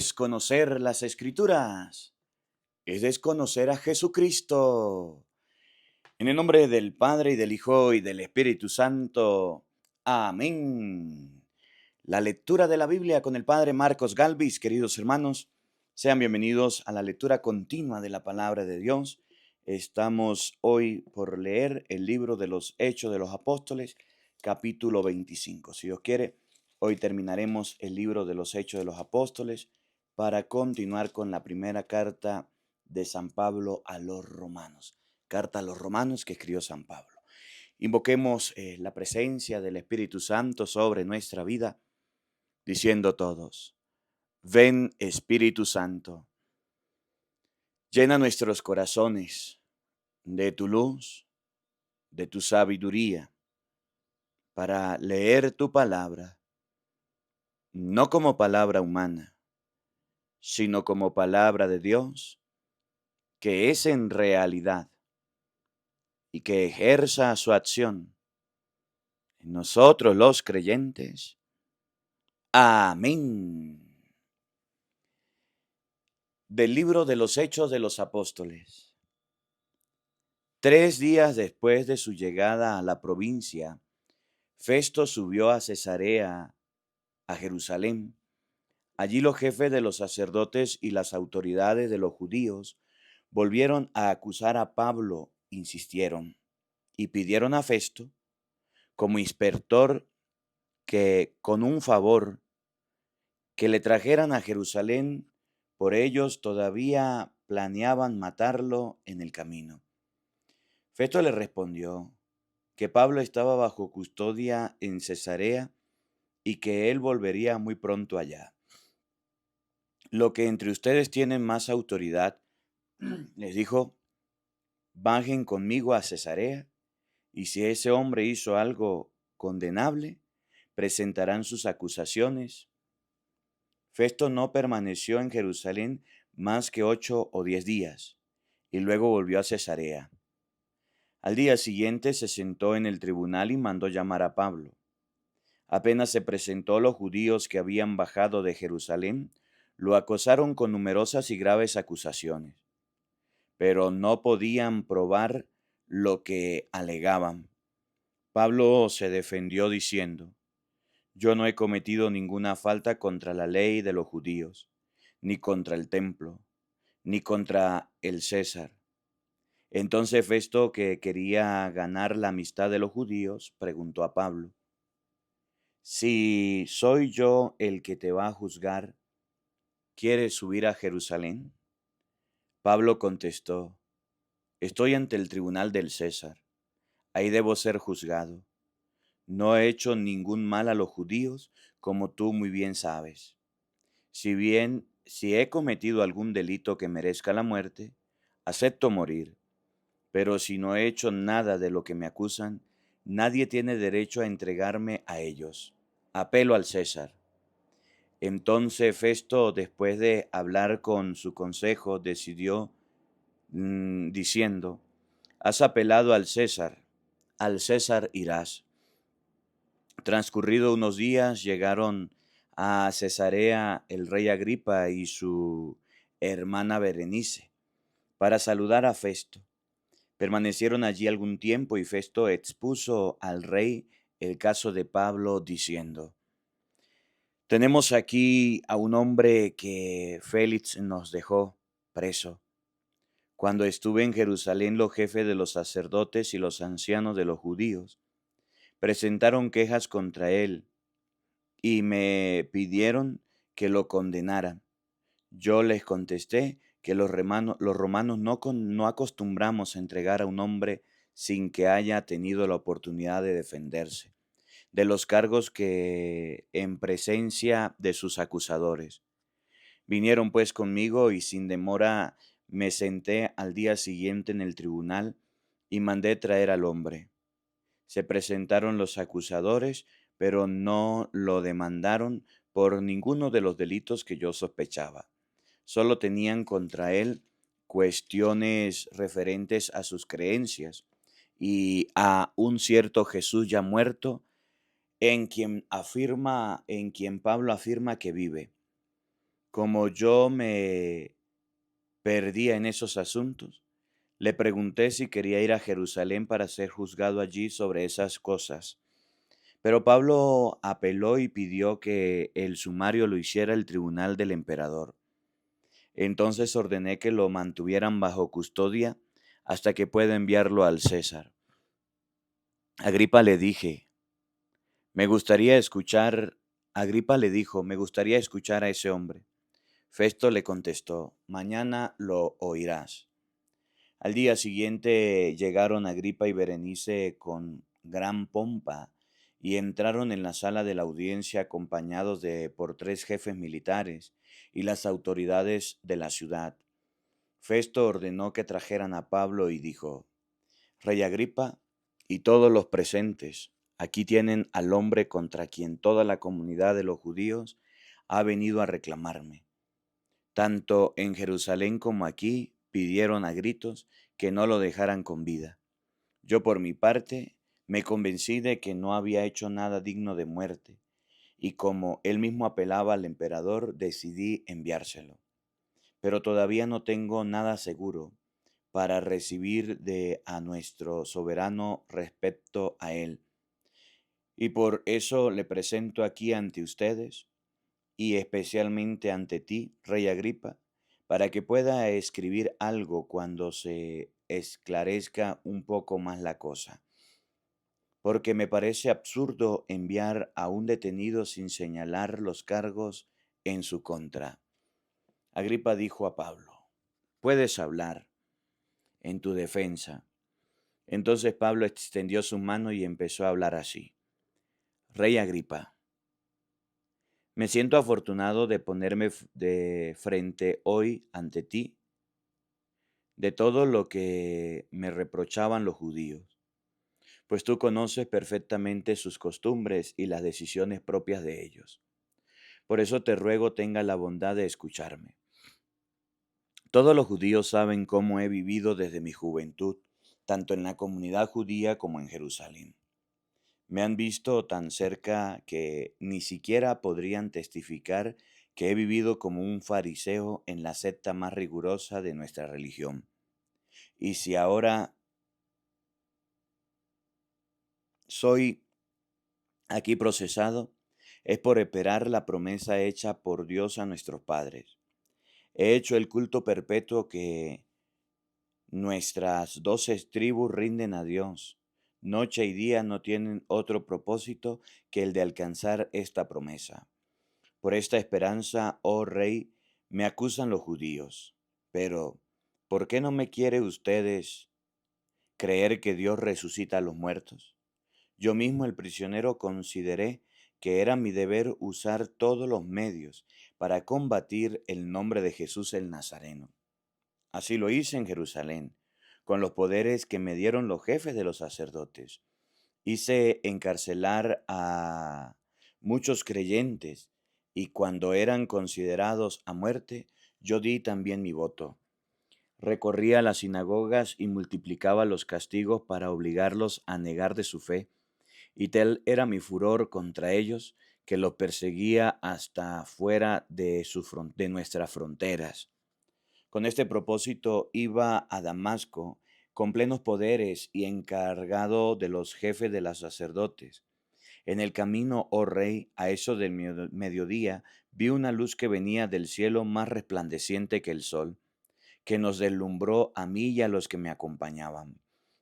Desconocer las Escrituras es desconocer a Jesucristo. En el nombre del Padre y del Hijo y del Espíritu Santo. Amén. La lectura de la Biblia con el Padre Marcos Galvis, queridos hermanos, sean bienvenidos a la lectura continua de la palabra de Dios. Estamos hoy por leer el libro de los Hechos de los Apóstoles, capítulo 25. Si Dios quiere, hoy terminaremos el libro de los Hechos de los Apóstoles para continuar con la primera carta de San Pablo a los romanos. Carta a los romanos que escribió San Pablo. Invoquemos la presencia del Espíritu Santo sobre nuestra vida, diciendo todos: ven Espíritu Santo, llena nuestros corazones de tu luz, de tu sabiduría, para leer tu palabra, no como palabra humana, sino como palabra de Dios, que es en realidad y que ejerza su acción en nosotros los creyentes. Amén. Del libro de los Hechos de los Apóstoles. 3 días después de su llegada a la provincia, Festo subió a Cesarea, a Jerusalén. Allí los jefes de los sacerdotes y las autoridades de los judíos volvieron a acusar a Pablo, insistieron, y pidieron a Festo, como inspector, que con un favor, que le trajeran a Jerusalén, por ellos todavía planeaban matarlo en el camino. Festo le respondió que Pablo estaba bajo custodia en Cesarea y que él volvería muy pronto allá. Lo que entre ustedes tienen más autoridad, les dijo, bajen conmigo a Cesarea, y si ese hombre hizo algo condenable, presentarán sus acusaciones. Festo no permaneció en Jerusalén más que 8 o 10 días, y luego volvió a Cesarea. Al día siguiente se sentó en el tribunal y mandó llamar a Pablo. Apenas se presentó, los judíos que habían bajado de Jerusalén lo acosaron con numerosas y graves acusaciones, pero no podían probar lo que alegaban. Pablo se defendió diciendo: yo no he cometido ninguna falta contra la ley de los judíos, ni contra el templo, ni contra el César. Entonces Festo, que quería ganar la amistad de los judíos, preguntó a Pablo: si soy yo el que te va a juzgar, ¿quieres subir a Jerusalén? Pablo contestó: estoy ante el tribunal del César, ahí debo ser juzgado. No he hecho ningún mal a los judíos, como tú muy bien sabes. Si he cometido algún delito que merezca la muerte, acepto morir. Pero si no he hecho nada de lo que me acusan, nadie tiene derecho a entregarme a ellos. Apelo al César. Entonces Festo, después de hablar con su consejo, decidió diciendo: has apelado al César irás. Transcurrido unos días, llegaron a Cesarea el rey Agripa y su hermana Berenice para saludar a Festo. Permanecieron allí algún tiempo y Festo expuso al rey el caso de Pablo diciendo: tenemos aquí a un hombre que Félix nos dejó preso. Cuando estuve en Jerusalén, los jefes de los sacerdotes y los ancianos de los judíos presentaron quejas contra él y me pidieron que lo condenaran. Yo les contesté que los romanos no acostumbramos a entregar a un hombre sin que haya tenido la oportunidad de defenderse de los cargos que en presencia de sus acusadores. Vinieron pues conmigo y sin demora me senté al día siguiente en el tribunal y mandé traer al hombre. Se presentaron los acusadores, pero no lo demandaron por ninguno de los delitos que yo sospechaba. Solo tenían contra él cuestiones referentes a sus creencias y a un cierto Jesús ya muerto, en quien Pablo afirma que vive. Como yo me perdía en esos asuntos, le pregunté si quería ir a Jerusalén para ser juzgado allí sobre esas cosas. Pero Pablo apeló y pidió que el sumario lo hiciera el tribunal del emperador. Entonces ordené que lo mantuvieran bajo custodia hasta que pueda enviarlo al César. Agripa le dije, me gustaría escuchar, Agripa le dijo, me gustaría escuchar a ese hombre. Festo le contestó, mañana lo oirás. Al día siguiente llegaron Agripa y Berenice con gran pompa y entraron en la sala de la audiencia acompañados por 3 jefes militares y las autoridades de la ciudad. Festo ordenó que trajeran a Pablo y dijo, Rey Agripa y todos los presentes, aquí tienen al hombre contra quien toda la comunidad de los judíos ha venido a reclamarme. Tanto en Jerusalén como aquí pidieron a gritos que no lo dejaran con vida. Yo por mi parte me convencí de que no había hecho nada digno de muerte, y como él mismo apelaba al emperador, decidí enviárselo. Pero todavía no tengo nada seguro para recibir de a nuestro soberano respecto a él. Y por eso le presento aquí ante ustedes y especialmente ante ti, Rey Agripa, para que pueda escribir algo cuando se esclarezca un poco más la cosa. Porque me parece absurdo enviar a un detenido sin señalar los cargos en su contra. Agripa dijo a Pablo, puedes hablar en tu defensa. Entonces Pablo extendió su mano y empezó a hablar así. Rey Agripa, me siento afortunado de ponerme de frente hoy ante ti de todo lo que me reprochaban los judíos, pues tú conoces perfectamente sus costumbres y las decisiones propias de ellos. Por eso te ruego tenga la bondad de escucharme. Todos los judíos saben cómo he vivido desde mi juventud, tanto en la comunidad judía como en Jerusalén. Me han visto tan cerca que ni siquiera podrían testificar que he vivido como un fariseo en la secta más rigurosa de nuestra religión. Y si ahora soy aquí procesado, es por esperar la promesa hecha por Dios a nuestros padres. He hecho el culto perpetuo que nuestras 12 tribus rinden a Dios. Noche y día no tienen otro propósito que el de alcanzar esta promesa. Por esta esperanza, oh Rey, me acusan los judíos. Pero, ¿por qué no me quiere ustedes creer que Dios resucita a los muertos? Yo mismo, el prisionero, consideré que era mi deber usar todos los medios para combatir el nombre de Jesús el Nazareno. Así lo hice en Jerusalén, con los poderes que me dieron los jefes de los sacerdotes. Hice encarcelar a muchos creyentes y cuando eran considerados a muerte, yo di también mi voto. Recorría las sinagogas y multiplicaba los castigos para obligarlos a negar de su fe. Y tal era mi furor contra ellos que los perseguía hasta fuera de nuestras fronteras. Con este propósito iba a Damasco con plenos poderes y encargado de los jefes de los sacerdotes. En el camino, oh rey, a eso del mediodía, vi una luz que venía del cielo más resplandeciente que el sol, que nos deslumbró a mí y a los que me acompañaban.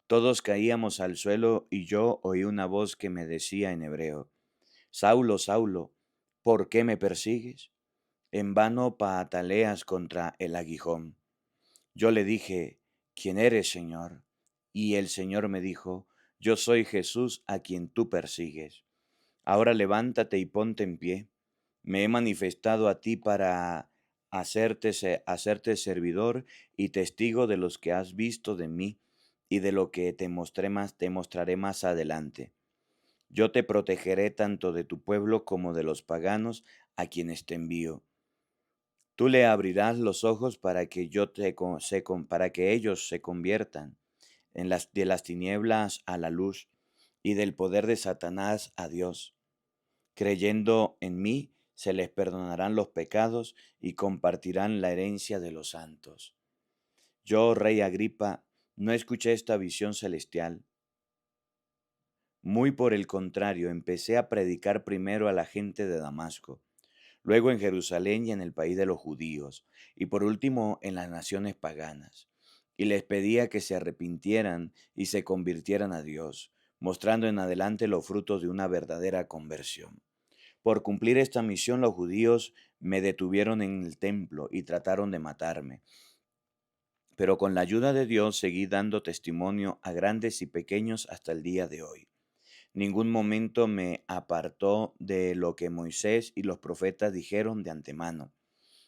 Todos caíamos al suelo y yo oí una voz que me decía en hebreo, Saulo, Saulo, ¿por qué me persigues? En vano pataleas contra el aguijón. Yo le dije, ¿quién eres, Señor? Y el Señor me dijo, yo soy Jesús a quien tú persigues. Ahora levántate y ponte en pie. Me he manifestado a ti para hacerte servidor y testigo de los que has visto de mí y de lo que te mostraré más adelante. Yo te protegeré tanto de tu pueblo como de los paganos a quienes te envío. Tú le abrirás los ojos para que para que ellos se conviertan de las tinieblas a la luz y del poder de Satanás a Dios, creyendo en mí, se les perdonarán los pecados y compartirán la herencia de los santos. Yo, rey Agripa, no escuché esta visión celestial. Muy por el contrario, empecé a predicar primero a la gente de Damasco, luego en Jerusalén y en el país de los judíos, y por último en las naciones paganas. Y les pedía que se arrepintieran y se convirtieran a Dios, mostrando en adelante los frutos de una verdadera conversión. Por cumplir esta misión, los judíos me detuvieron en el templo y trataron de matarme. Pero con la ayuda de Dios seguí dando testimonio a grandes y pequeños hasta el día de hoy. Ningún momento me apartó de lo que Moisés y los profetas dijeron de antemano,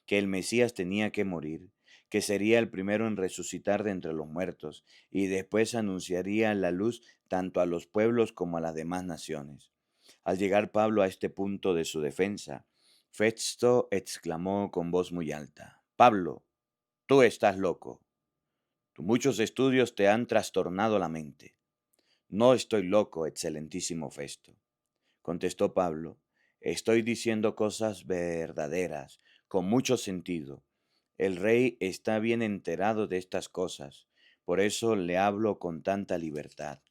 que el Mesías tenía que morir, que sería el primero en resucitar de entre los muertos, y después anunciaría la luz tanto a los pueblos como a las demás naciones. Al llegar Pablo a este punto de su defensa, Festo exclamó con voz muy alta: Pablo, tú estás loco. Tus muchos estudios te han trastornado la mente. No estoy loco, excelentísimo Festo, contestó Pablo. Estoy diciendo cosas verdaderas, con mucho sentido. El rey está bien enterado de estas cosas, por eso le hablo con tanta libertad.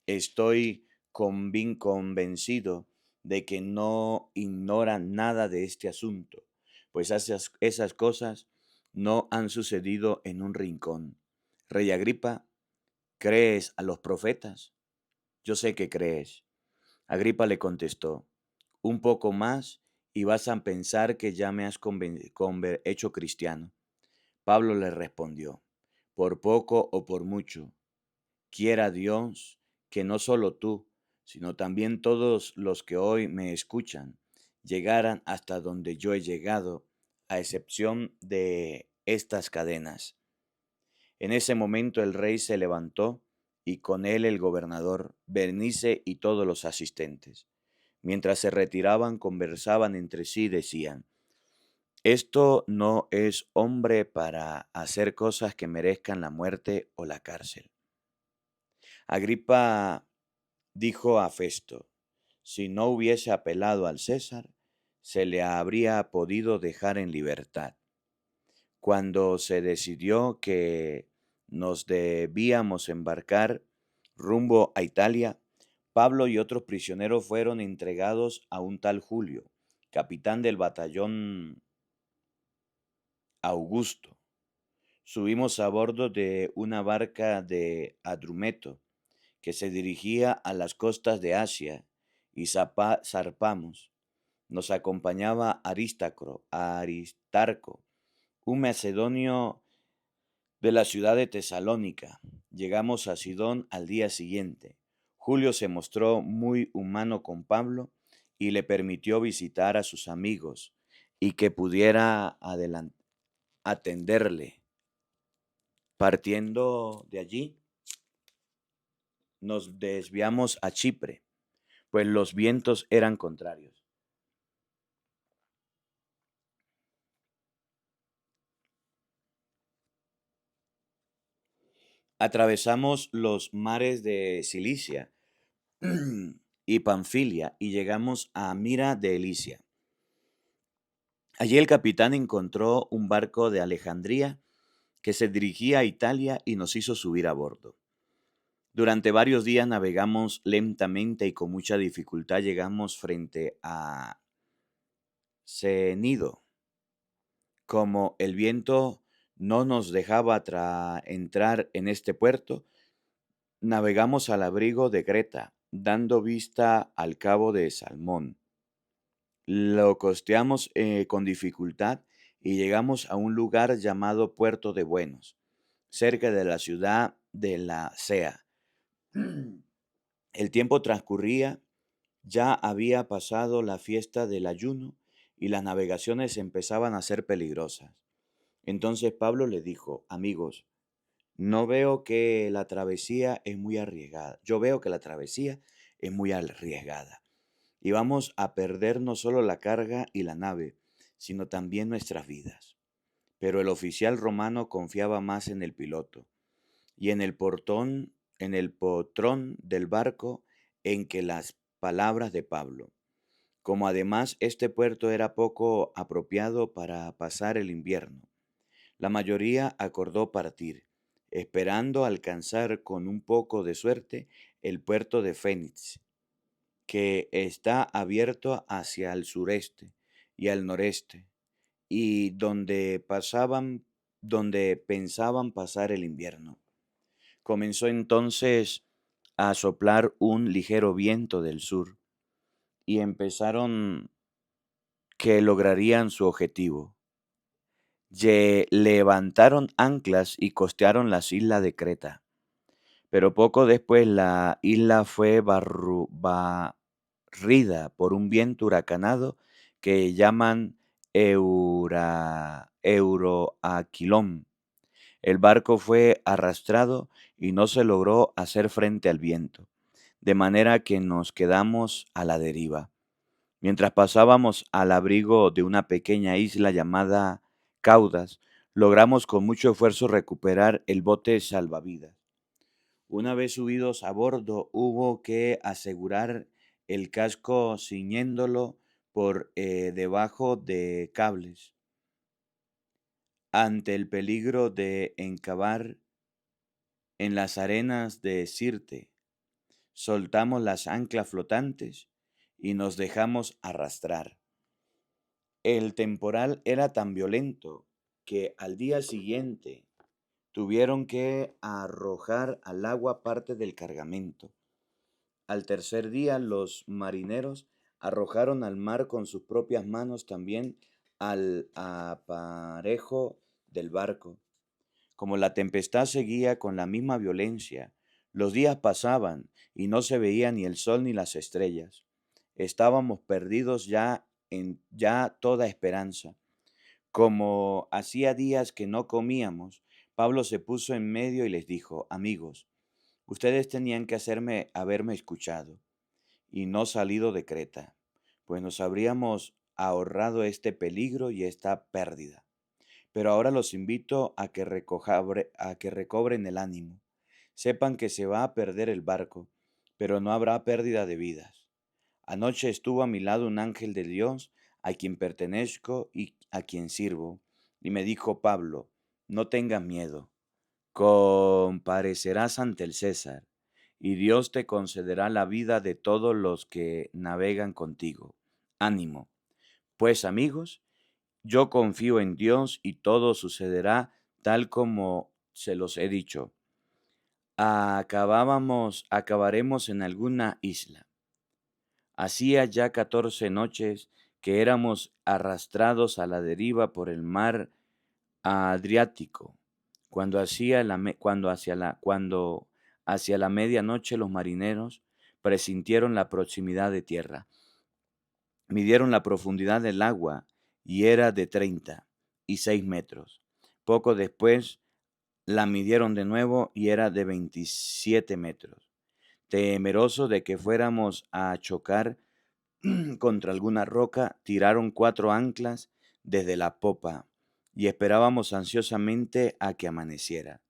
Estoy convencido de que no ignora nada de este asunto, pues esas cosas no han sucedido en un rincón. Rey Agripa, ¿crees a los profetas? Yo sé que crees. Agripa le contestó: un poco más y vas a pensar que ya me has hecho cristiano. Pablo le respondió: por poco o por mucho, quiera Dios que no solo tú, sino también todos los que hoy me escuchan, llegaran hasta donde yo he llegado, a excepción de estas cadenas. En ese momento el rey se levantó y con él el gobernador, Bernice y todos los asistentes. Mientras se retiraban, conversaban entre sí y decían: esto no es hombre para hacer cosas que merezcan la muerte o la cárcel. Agripa dijo a Festo: si no hubiese apelado al César, se le habría podido dejar en libertad. Cuando se decidió que nos debíamos embarcar rumbo a Italia, Pablo y otros prisioneros fueron entregados a un tal Julio, capitán del batallón Augusto. Subimos a bordo de una barca de Adrumeto que se dirigía a las costas de Asia y zarpamos. Nos acompañaba Aristarco, un macedonio de la ciudad de Tesalónica. Llegamos a Sidón al día siguiente. Julio se mostró muy humano con Pablo y le permitió visitar a sus amigos y que pudiera atenderle. Partiendo de allí, nos desviamos a Chipre, pues los vientos eran contrarios. Atravesamos los mares de Cilicia y Panfilia y llegamos a Mira de Elicia. Allí el capitán encontró un barco de Alejandría que se dirigía a Italia y nos hizo subir a bordo. Durante varios días navegamos lentamente y con mucha dificultad llegamos frente a Cenido. Como el viento no nos dejaba entrar en este puerto, navegamos al abrigo de Creta, dando vista al cabo de Salmón. Lo costeamos con dificultad y llegamos a un lugar llamado Puerto de Buenos, cerca de la ciudad de la Sea. El tiempo transcurría, ya había pasado la fiesta del ayuno y las navegaciones empezaban a ser peligrosas. Entonces Pablo le dijo: amigos, no veo que la travesía es muy arriesgada. Yo veo que la travesía es muy arriesgada y vamos a perder no solo la carga y la nave, sino también nuestras vidas. Pero el oficial romano confiaba más en el piloto y en el potrón del barco en que las palabras de Pablo. Como además este puerto era poco apropiado para pasar el invierno, la mayoría acordó partir, esperando alcanzar con un poco de suerte el puerto de Fénix, que está abierto hacia el sureste y al noreste, y donde pensaban pasar el invierno. Comenzó entonces a soplar un ligero viento del sur, y empezaron que lograrían su objetivo. Levantaron anclas y costearon las islas de Creta, pero poco después la isla fue barrida por un viento huracanado que llaman Euroaquilón. El barco fue arrastrado y no se logró hacer frente al viento, de manera que nos quedamos a la deriva. Mientras pasábamos al abrigo de una pequeña isla llamada Caudas, logramos con mucho esfuerzo recuperar el bote salvavidas. Una vez subidos a bordo, hubo que asegurar el casco ciñéndolo por debajo de cables, ante el peligro de encavar en las arenas de Sirte. Soltamos las anclas flotantes y nos dejamos arrastrar. El temporal era tan violento que al día siguiente tuvieron que arrojar al agua parte del cargamento. Al tercer día los marineros arrojaron al mar con sus propias manos también al aparejo del barco. Como la tempestad seguía con la misma violencia, los días pasaban y no se veía ni el sol ni las estrellas. Estábamos perdidos ya en ya toda esperanza. Como hacía días que no comíamos, Pablo se puso en medio y les dijo: Amigos, ustedes tenían que haberme escuchado y no salido de Creta, pues nos habríamos ahorrado este peligro y esta pérdida. Pero ahora los invito a que recobren el ánimo. Sepan que se va a perder el barco, pero no habrá pérdida de vidas. Anoche estuvo a mi lado un ángel de Dios, a quien pertenezco y a quien sirvo, y me dijo: Pablo, no tengas miedo, comparecerás ante el César, y Dios te concederá la vida de todos los que navegan contigo. Ánimo. Pues amigos, yo confío en Dios y todo sucederá tal como se los he dicho. Acabaremos en alguna isla. Hacía ya 14 noches que éramos arrastrados a la deriva por el mar Adriático, cuando hacia la medianoche los marineros presintieron la proximidad de tierra. Midieron la profundidad del agua y era de 36 metros. Poco después la midieron de nuevo y era de 27 metros. Temerosos de que fuéramos a chocar contra alguna roca, tiraron 4 anclas desde la popa y esperábamos ansiosamente a que amaneciera.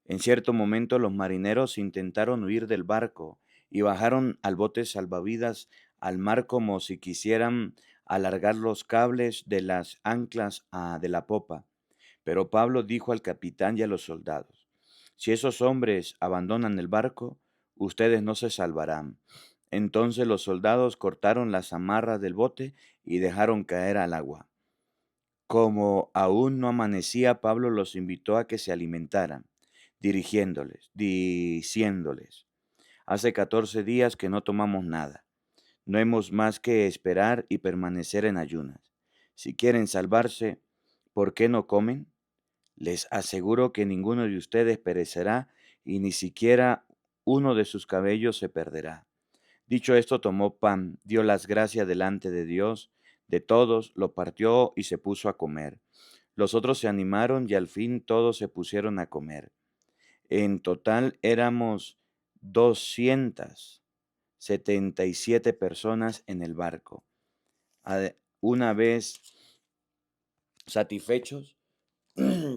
En cierto momento los marineros intentaron huir del barco y bajaron al bote salvavidas al mar como si quisieran alargar los cables de las anclas de la popa. Pero Pablo dijo al capitán y a los soldados: Si esos hombres abandonan el barco, ustedes no se salvarán. Entonces los soldados cortaron las amarras del bote y dejaron caer al agua. Como aún no amanecía, Pablo los invitó a que se alimentaran, diciéndoles: Hace 14 días que no tomamos nada. No hemos más que esperar y permanecer en ayunas. Si quieren salvarse, ¿por qué no comen? Les aseguro que ninguno de ustedes perecerá y ni siquiera uno de sus cabellos se perderá. Dicho esto, tomó pan, dio las gracias delante de Dios, de todos, lo partió y se puso a comer. Los otros se animaron y al fin todos se pusieron a comer. En total éramos 277 personas en el barco. Una vez satisfechos,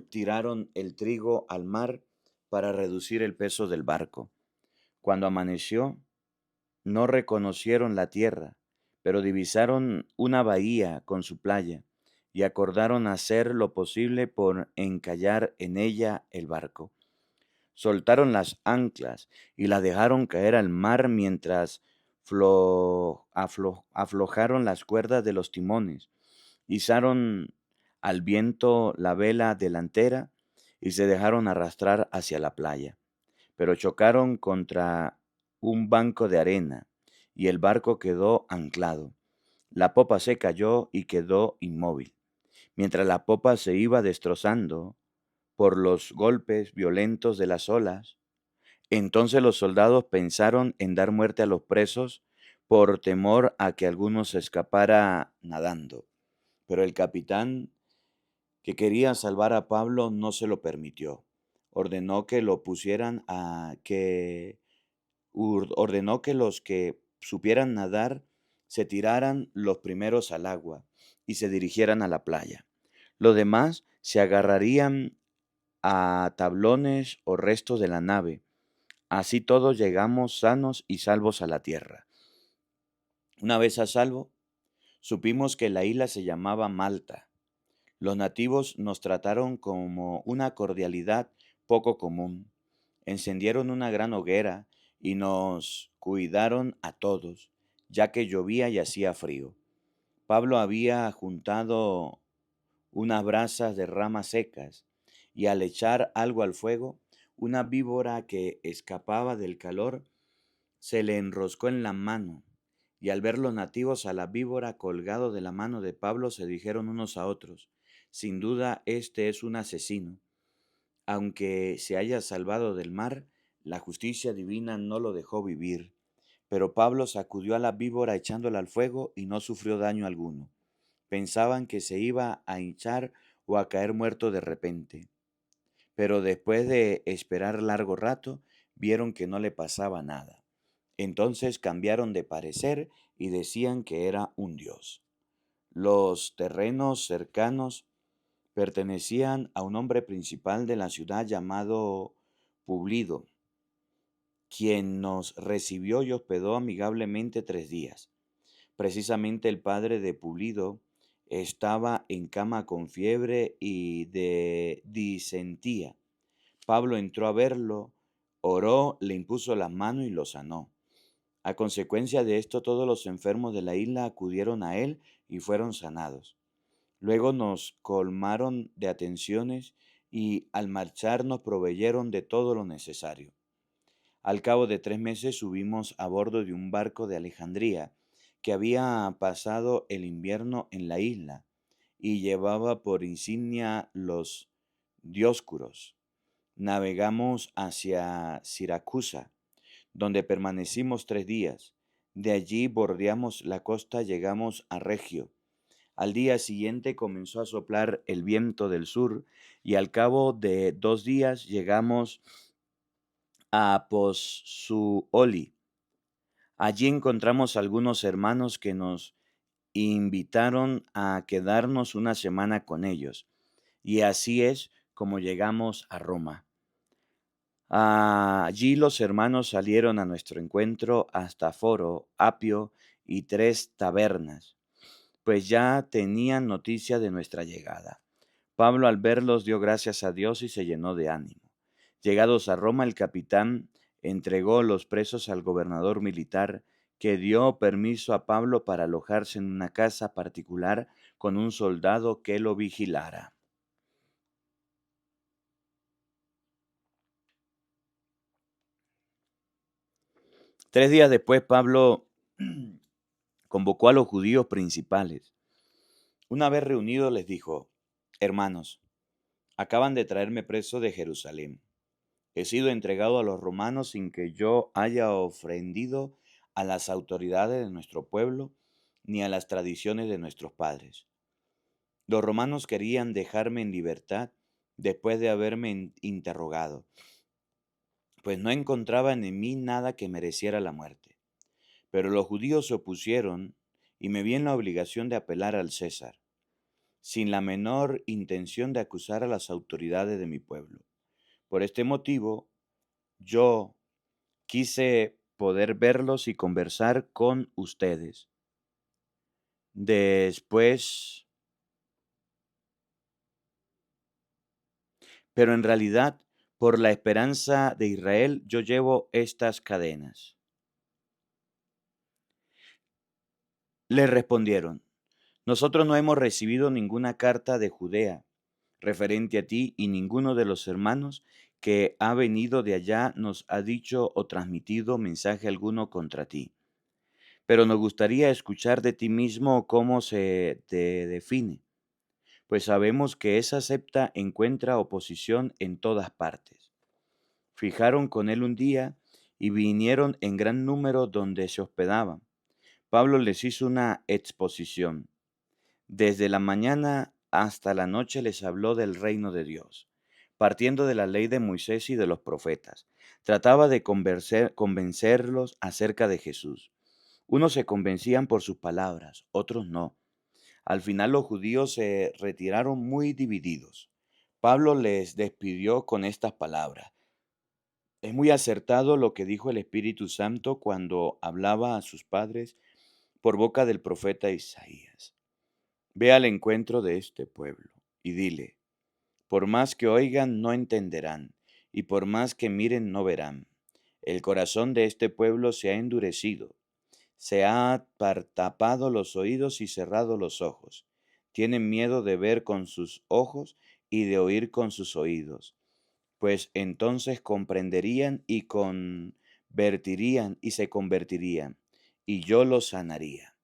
tiraron el trigo al mar para reducir el peso del barco. Cuando amaneció, no reconocieron la tierra, pero divisaron una bahía con su playa y acordaron hacer lo posible por encallar en ella el barco. Soltaron las anclas y las dejaron caer al mar mientras aflojaron las cuerdas de los timones. Izaron al viento la vela delantera y se dejaron arrastrar hacia la playa, pero chocaron contra un banco de arena y el barco quedó anclado. La popa se cayó y quedó inmóvil. Mientras la popa se iba destrozando por los golpes violentos de las olas, entonces los soldados pensaron en dar muerte a los presos por temor a que alguno se escapara nadando. Pero el capitán, que quería salvar a Pablo, no se lo permitió. Ordenó que lo pusieran a que ordenó que los que supieran nadar se tiraran los primeros al agua y se dirigieran a la playa. Los demás se agarrarían a tablones o restos de la nave. Así todos llegamos sanos y salvos a la tierra. Una vez a salvo, supimos que la isla se llamaba Malta. Los nativos nos trataron como una cordialidad poco común. Encendieron una gran hoguera y nos cuidaron a todos, ya que llovía y hacía frío. Pablo había juntado unas brasas de ramas secas y al echar algo al fuego, una víbora que escapaba del calor se le enroscó en la mano. Y al ver los nativos a la víbora colgado de la mano de Pablo, se dijeron unos a otros: sin duda este es un asesino. Aunque se haya salvado del mar, la justicia divina no lo dejó vivir. Pero Pablo sacudió a la víbora echándola al fuego y no sufrió daño alguno. Pensaban que se iba a hinchar o a caer muerto de repente. Pero después de esperar largo rato, vieron que no le pasaba nada. Entonces cambiaron de parecer y decían que era un dios. Los terrenos cercanos pertenecían a un hombre principal de la ciudad llamado Publido, quien nos recibió y hospedó amigablemente 3 días. Precisamente el padre de Publido estaba en cama con fiebre y de disentía. Pablo entró a verlo, oró, le impuso las manos y lo sanó. A consecuencia de esto, todos los enfermos de la isla acudieron a él y fueron sanados. Luego nos colmaron de atenciones y al marchar nos proveyeron de todo lo necesario. Al cabo de 3 meses subimos a bordo de un barco de Alejandría que había pasado el invierno en la isla y llevaba por insignia los Dioscuros. Navegamos hacia Siracusa, donde permanecimos 3 días. De allí bordeamos la costa, llegamos a Regio. Al día siguiente comenzó a soplar el viento del sur y al cabo de 2 días llegamos a Pozzuoli. Allí encontramos algunos hermanos que nos invitaron a quedarnos una semana con ellos. Y así es como llegamos a Roma. Allí los hermanos salieron a nuestro encuentro hasta Foro, Apio y 3 tabernas, pues ya tenían noticia de nuestra llegada. Pablo al verlos dio gracias a Dios y se llenó de ánimo. Llegados a Roma, el capitán entregó los presos al gobernador militar, que dio permiso a Pablo para alojarse en una casa particular con un soldado que lo vigilara. 3 días después, Pablo convocó a los judíos principales. Una vez reunidos les dijo: hermanos, acaban de traerme preso de Jerusalén. He sido entregado a los romanos sin que yo haya ofendido a las autoridades de nuestro pueblo ni a las tradiciones de nuestros padres. Los romanos querían dejarme en libertad después de haberme interrogado, pues no encontraban en mí nada que mereciera la muerte. Pero los judíos se opusieron y me vi en la obligación de apelar al César, sin la menor intención de acusar a las autoridades de mi pueblo. Por este motivo, yo quise poder verlos y conversar con ustedes. Después, pero en realidad, por la esperanza de Israel, yo llevo estas cadenas. Le respondieron, nosotros no hemos recibido ninguna carta de Judea referente a ti y ninguno de los hermanos que ha venido de allá nos ha dicho o transmitido mensaje alguno contra ti. Pero nos gustaría escuchar de ti mismo cómo se te define, pues sabemos que esa secta encuentra oposición en todas partes. Fijaron con él un día y vinieron en gran número donde se hospedaban. Pablo les hizo una exposición. Desde la mañana hasta la noche les habló del reino de Dios, partiendo de la ley de Moisés y de los profetas. Trataba de convencerlos acerca de Jesús. Unos se convencían por sus palabras, otros no. Al final los judíos se retiraron muy divididos. Pablo les despidió con estas palabras. Es muy acertado lo que dijo el Espíritu Santo cuando hablaba a sus padres por boca del profeta Isaías. Ve al encuentro de este pueblo y dile, por más que oigan, no entenderán, y por más que miren, no verán. El corazón de este pueblo se ha endurecido, se ha tapado los oídos y cerrado los ojos. Tienen miedo de ver con sus ojos y de oír con sus oídos, pues entonces comprenderían y convertirían y se convertirían, y yo los sanaría.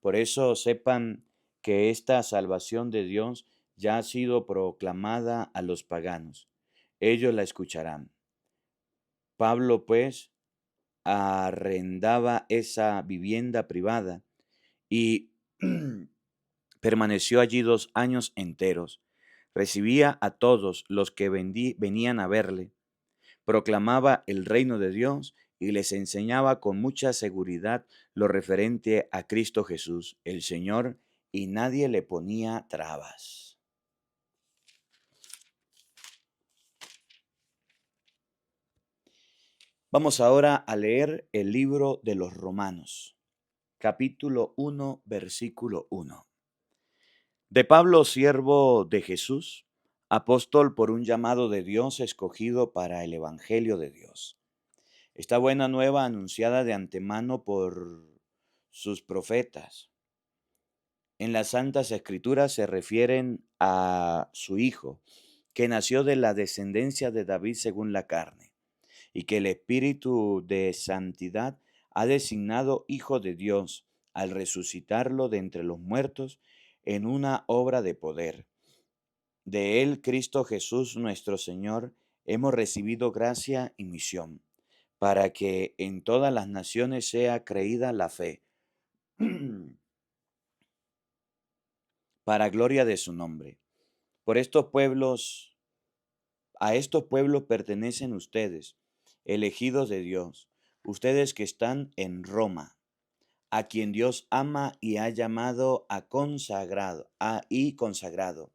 Por eso sepan que esta salvación de Dios ya ha sido proclamada a los paganos. Ellos la escucharán. Pablo, pues, arrendaba esa vivienda privada y permaneció allí 2 años enteros. Recibía a todos los que venían a verle, proclamaba el reino de Dios y les enseñaba con mucha seguridad lo referente a Cristo Jesús, el Señor, y nadie le ponía trabas. Vamos ahora a leer el libro de los Romanos, capítulo 1, versículo 1. De Pablo, siervo de Jesús, apóstol por un llamado de Dios escogido para el Evangelio de Dios. Esta buena nueva anunciada de antemano por sus profetas. En las Santas Escrituras se refieren a su Hijo, que nació de la descendencia de David según la carne, y que el Espíritu de Santidad ha designado Hijo de Dios al resucitarlo de entre los muertos en una obra de poder. De él, Cristo Jesús nuestro Señor, hemos recibido gracia y misión, para que en todas las naciones sea creída la fe, para gloria de su nombre. Por a estos pueblos pertenecen ustedes, elegidos de Dios, ustedes que están en Roma, a quien Dios ama y ha llamado y consagrado,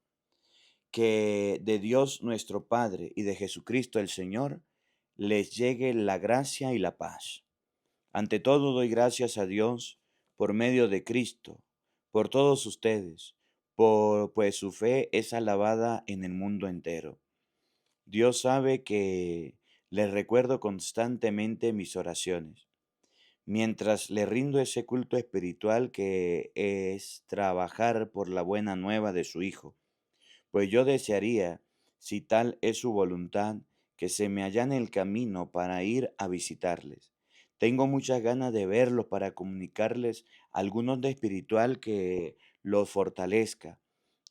que de Dios nuestro Padre y de Jesucristo el Señor les llegue la gracia y la paz. Ante todo doy gracias a Dios por medio de Cristo, por todos ustedes, pues su fe es alabada en el mundo entero. Dios sabe que les recuerdo constantemente mis oraciones, mientras le rindo ese culto espiritual que es trabajar por la buena nueva de su Hijo, pues yo desearía, si tal es su voluntad, que se me allane el camino para ir a visitarles. Tengo muchas ganas de verlos para comunicarles algunos de espiritual que los fortalezca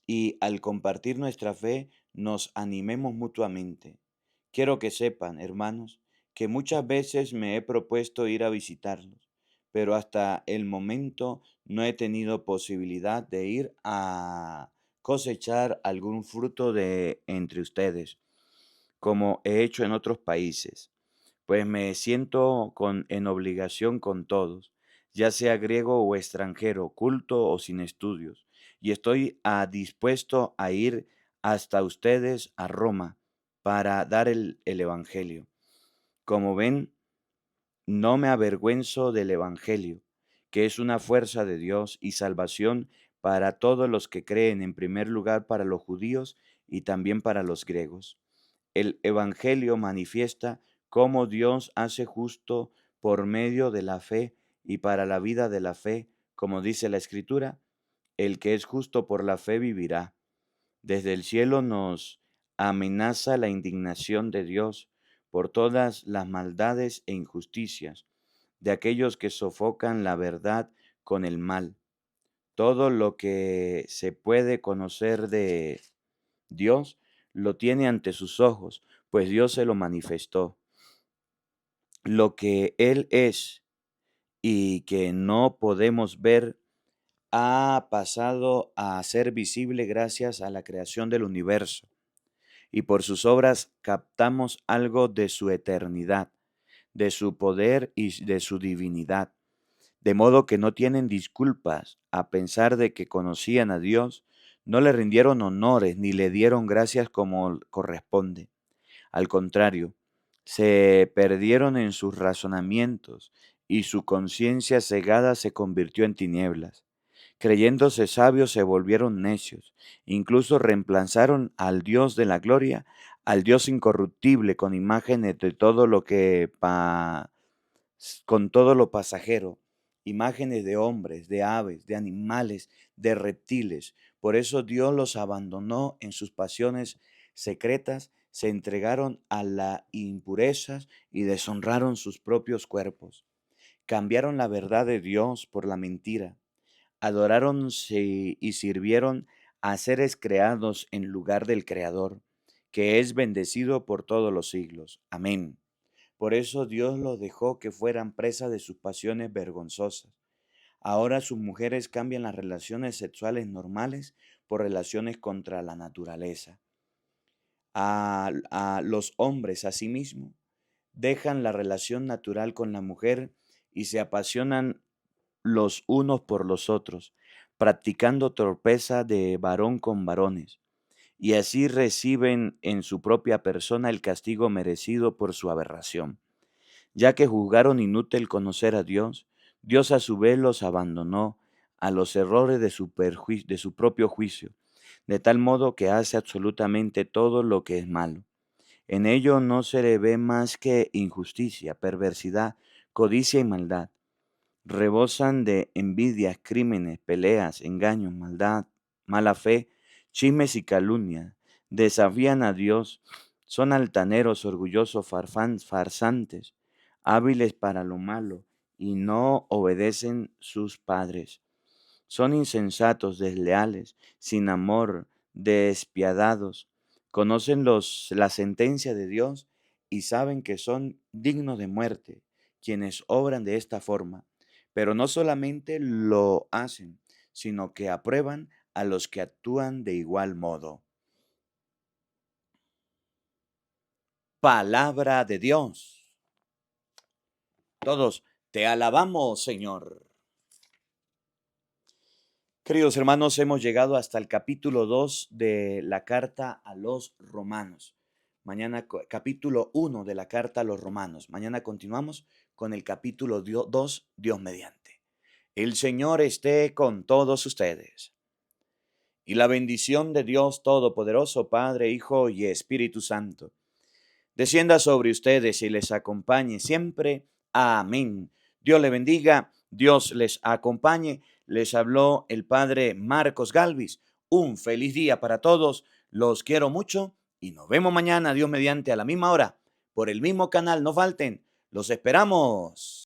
y al compartir nuestra fe nos animemos mutuamente. Quiero que sepan, hermanos, que muchas veces me he propuesto ir a visitarlos, pero hasta el momento no he tenido posibilidad de ir a cosechar algún fruto de entre ustedes, como he hecho en otros países, pues me siento en obligación con todos, ya sea griego o extranjero, culto o sin estudios, y estoy dispuesto a ir hasta ustedes a Roma para dar el Evangelio. Como ven, no me avergüenzo del Evangelio, que es una fuerza de Dios y salvación para todos los que creen, en primer lugar para los judíos y también para los griegos. El Evangelio manifiesta cómo Dios hace justo por medio de la fe y para la vida de la fe, como dice la Escritura, el que es justo por la fe vivirá. Desde el cielo nos amenaza la indignación de Dios por todas las maldades e injusticias de aquellos que sofocan la verdad con el mal. Todo lo que se puede conocer de Dios lo tiene ante sus ojos, pues Dios se lo manifestó. Lo que Él es y que no podemos ver ha pasado a ser visible gracias a la creación del universo, y por sus obras captamos algo de su eternidad, de su poder y de su divinidad, de modo que no tienen disculpas a pensar de que conocían a Dios, no le rindieron honores ni le dieron gracias como corresponde. Al contrario, se perdieron en sus razonamientos y su conciencia cegada se convirtió en tinieblas. Creyéndose sabios se volvieron necios, incluso reemplazaron al Dios de la gloria, al Dios incorruptible con imágenes de todo lo que con todo lo pasajero, imágenes de hombres, de aves, de animales, de reptiles. Por eso Dios los abandonó en sus pasiones secretas, se entregaron a las impurezas y deshonraron sus propios cuerpos. Cambiaron la verdad de Dios por la mentira. Adoraron y sirvieron a seres creados en lugar del Creador, que es bendecido por todos los siglos. Amén. Por eso Dios los dejó que fueran presa de sus pasiones vergonzosas. Ahora sus mujeres cambian las relaciones sexuales normales por relaciones contra la naturaleza. A los hombres, asimismo, dejan la relación natural con la mujer y se apasionan los unos por los otros, practicando torpeza de varón con varones, y así reciben en su propia persona el castigo merecido por su aberración. Ya que juzgaron inútil conocer a Dios, Dios a su vez los abandonó a los errores de su propio juicio, de tal modo que hace absolutamente todo lo que es malo. En ello no se le ve más que injusticia, perversidad, codicia y maldad. Rebosan de envidias, crímenes, peleas, engaños, maldad, mala fe, chismes y calumnias. Desafían a Dios, son altaneros, orgullosos, farsantes, hábiles para lo malo, y no obedecen sus padres. Son insensatos, desleales, sin amor, despiadados. Conocen la sentencia de Dios y saben que son dignos de muerte quienes obran de esta forma. Pero no solamente lo hacen, sino que aprueban a los que actúan de igual modo. Palabra de Dios. Todos te alabamos, Señor. Queridos hermanos, hemos llegado hasta el capítulo 2 de la carta a los romanos. Mañana capítulo 1 de la carta a los romanos. Mañana continuamos con el capítulo 2, Dios mediante. El Señor esté con todos ustedes. Y la bendición de Dios Todopoderoso, Padre, Hijo y Espíritu Santo, descienda sobre ustedes y les acompañe siempre. Amén. Dios les bendiga, Dios les acompañe. Les habló el Padre Marcos Galvis. Un feliz día para todos. Los quiero mucho y nos vemos mañana, Dios mediante, a la misma hora, por el mismo canal. No falten. Los esperamos.